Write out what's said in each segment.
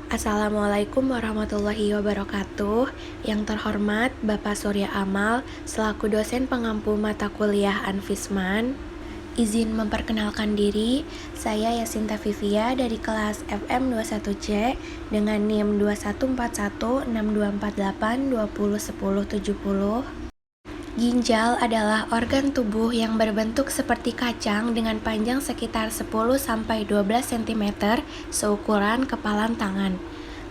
Assalamualaikum warahmatullahi wabarakatuh. Yang terhormat Bapak Surya Amal selaku dosen pengampu mata kuliah Anfisman. Izin memperkenalkan diri, saya Yasinta Vivia dari kelas FM 21C dengan NIM 21416248201070. Ginjal adalah organ tubuh yang berbentuk seperti kacang dengan panjang sekitar 10-12 cm seukuran kepalan tangan.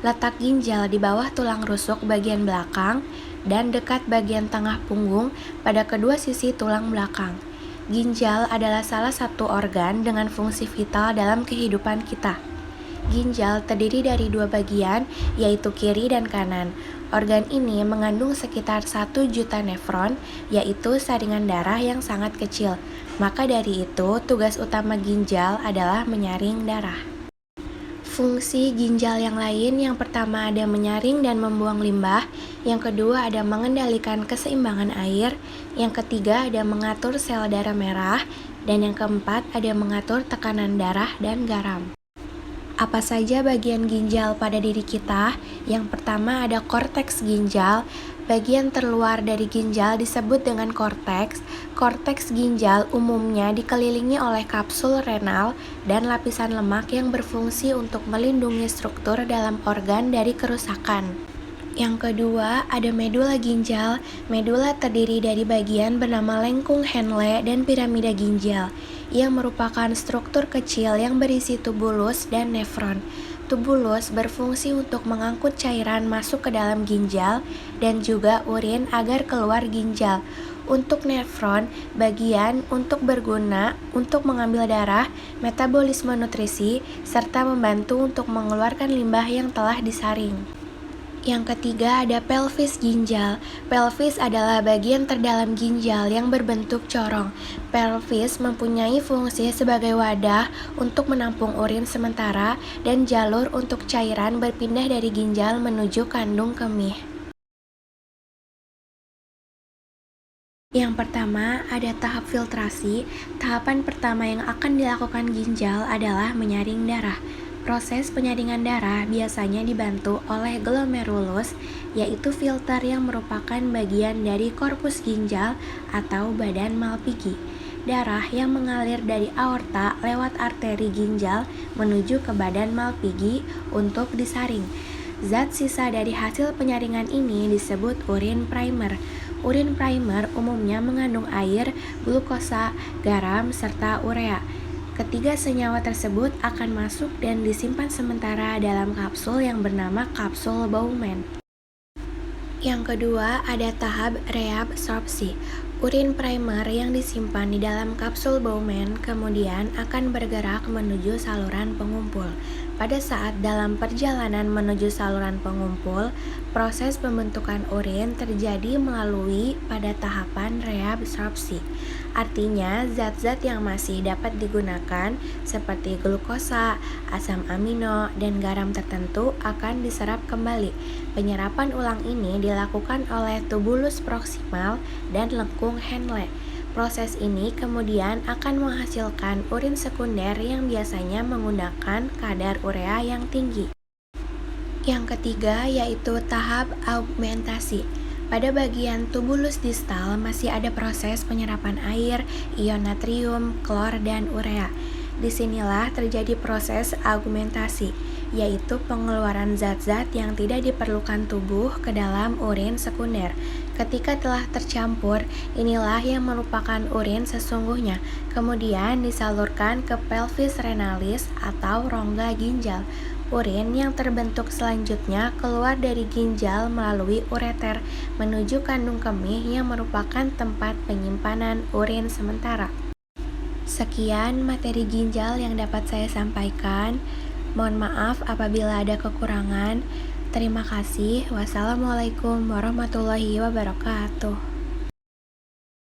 Letak ginjal di bawah tulang rusuk bagian belakang dan dekat bagian tengah punggung pada kedua sisi tulang belakang. Ginjal adalah salah satu organ dengan fungsi vital dalam kehidupan kita. Ginjal terdiri dari dua bagian, yaitu kiri dan kanan. Organ ini mengandung sekitar 1 juta nefron, yaitu saringan darah yang sangat kecil. Maka dari itu, tugas utama ginjal adalah menyaring darah. Fungsi ginjal yang lain, yang pertama ada menyaring dan membuang limbah, yang kedua ada mengendalikan keseimbangan air, yang ketiga ada mengatur sel darah merah, dan yang keempat ada mengatur tekanan darah dan garam. Apa saja bagian ginjal pada diri kita? Yang pertama ada korteks ginjal. Bagian terluar dari ginjal disebut dengan korteks. Korteks ginjal umumnya dikelilingi oleh kapsul renal dan lapisan lemak yang berfungsi untuk melindungi struktur dalam organ dari kerusakan. Yang kedua, ada medula ginjal. Medula terdiri dari bagian bernama lengkung Henle dan piramida ginjal, yang merupakan struktur kecil yang berisi tubulus dan nefron. Tubulus berfungsi untuk mengangkut cairan masuk ke dalam ginjal dan juga urin agar keluar ginjal. Untuk nefron, bagian untuk berguna untuk mengambil darah, metabolisme nutrisi, serta membantu untuk mengeluarkan limbah yang telah disaring. Yang ketiga ada pelvis ginjal. Pelvis adalah bagian terdalam ginjal yang berbentuk corong. Pelvis mempunyai fungsi sebagai wadah untuk menampung urin sementara dan jalur untuk cairan berpindah dari ginjal menuju kandung kemih. Yang pertama ada tahap filtrasi. Tahapan pertama yang akan dilakukan ginjal adalah menyaring darah. Proses penyaringan darah biasanya dibantu oleh glomerulus, yaitu filter yang merupakan bagian dari korpus ginjal atau badan Malpighi. Darah yang mengalir dari aorta lewat arteri ginjal menuju ke badan Malpighi untuk disaring. Zat sisa dari hasil penyaringan ini disebut urin primer. Urin primer umumnya mengandung air, glukosa, garam, serta urea. Ketiga senyawa tersebut akan masuk dan disimpan sementara dalam kapsul yang bernama kapsul Bowman. Yang kedua ada tahap reabsorpsi. Urin primer yang disimpan di dalam kapsul Bowman kemudian akan bergerak menuju saluran pengumpul. Pada saat dalam perjalanan menuju saluran pengumpul, proses pembentukan urin terjadi melalui pada tahapan reabsorpsi. Artinya, zat-zat yang masih dapat digunakan seperti glukosa, asam amino, dan garam tertentu akan diserap kembali. Penyerapan ulang ini dilakukan oleh tubulus proksimal dan lengkung Henle. Proses ini kemudian akan menghasilkan urin sekunder yang biasanya menggunakan kadar urea yang tinggi. Yang ketiga yaitu tahap augmentasi. Pada bagian tubulus distal masih ada proses penyerapan air, ion natrium, klor, dan urea. Disinilah terjadi proses augmentasi, yaitu pengeluaran zat-zat yang tidak diperlukan tubuh ke dalam urin sekunder. Ketika telah tercampur, inilah yang merupakan urin sesungguhnya, kemudian disalurkan ke pelvis renalis atau rongga ginjal. Urin yang terbentuk selanjutnya keluar dari ginjal melalui ureter menuju kandung kemih yang merupakan tempat penyimpanan urin sementara. Sekian materi ginjal yang dapat saya sampaikan. Mohon maaf apabila ada kekurangan. Terima kasih. Wassalamualaikum warahmatullahi wabarakatuh.